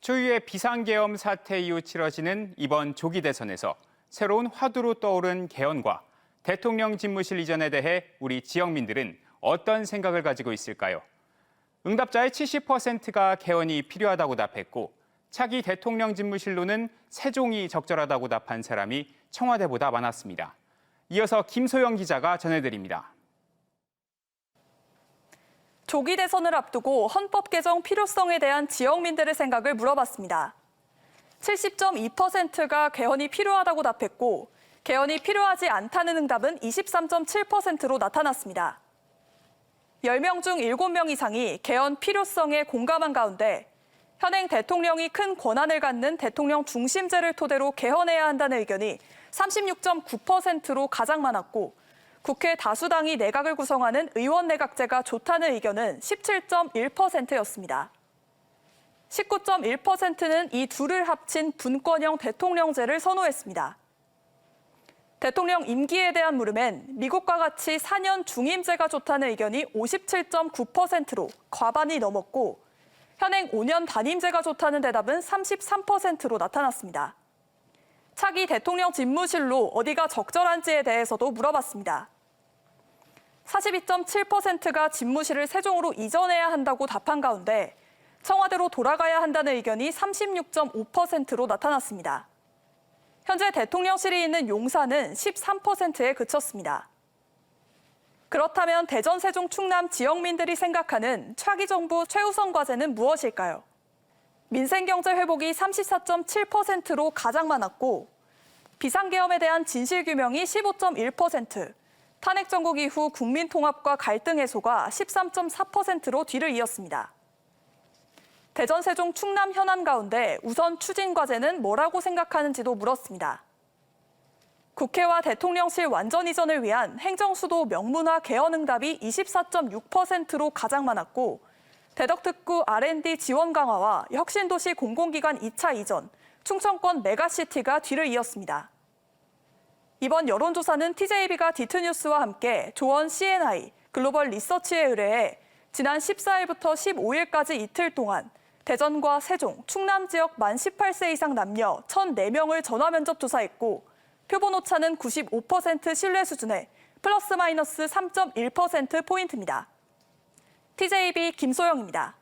추위의 비상계엄 사태 이후 치러지는 이번 조기 대선에서 새로운 화두로 떠오른 개헌과 대통령 집무실 이전에 대해 우리 지역민들은 어떤 생각을 가지고 있을까요? 응답자의 70%가 개헌이 필요하다고 답했고 차기 대통령 집무실로는 세종이 적절하다고 답한 사람이 청와대보다 많았습니다. 이어서 김소영 기자가 전해드립니다. 조기 대선을 앞두고 헌법 개정 필요성에 대한 지역민들의 생각을 물어봤습니다. 70.2%가 개헌이 필요하다고 답했고 개헌이 필요하지 않다는 응답은 23.7%로 나타났습니다. 10명 중 7명 이상이 개헌 필요성에 공감한 가운데 현행 대통령이 큰 권한을 갖는 대통령 중심제를 토대로 개헌해야 한다는 의견이 36.9%로 가장 많았고 국회 다수당이 내각을 구성하는 의원 내각제가 좋다는 의견은 17.1%였습니다. 19.1%는 이 둘을 합친 분권형 대통령제를 선호했습니다. 대통령 임기에 대한 물음엔 미국과 같이 4년 중임제가 좋다는 의견이 57.9%로 과반이 넘었고 현행 5년 단임제가 좋다는 대답은 33%로 나타났습니다. 차기 대통령 집무실로 어디가 적절한지에 대해서도 물어봤습니다. 42.7%가 집무실을 세종으로 이전해야 한다고 답한 가운데 청와대로 돌아가야 한다는 의견이 36.5%로 나타났습니다. 현재 대통령실이 있는 용산은 13%에 그쳤습니다. 그렇다면 대전, 세종, 충남 지역민들이 생각하는 차기 정부 최우선 과제는 무엇일까요? 민생경제 회복이 34.7%로 가장 많았고 비상계엄에 대한 진실규명이 15.1%, 탄핵 정국 이후 국민통합과 갈등 해소가 13.4%로 뒤를 이었습니다. 대전, 세종, 충남 현안 가운데 우선 추진 과제는 뭐라고 생각하는지도 물었습니다. 국회와 대통령실 완전 이전을 위한 행정수도 명문화 개헌 응답이 24.6%로 가장 많았고 대덕특구 R&D 지원 강화와 혁신도시 공공기관 2차 이전, 충청권 메가시티가 뒤를 이었습니다. 이번 여론조사는 TJB가 디트뉴스와 함께 조원 CNI 글로벌 리서치에 의뢰해 지난 14일부터 15일까지 이틀 동안 대전과 세종, 충남 지역 만 18세 이상 남녀 1,004명을 전화 면접 조사했고 표본 오차는 95% 신뢰 수준에 플러스 마이너스 3.1%포인트입니다. TJB 김소영입니다.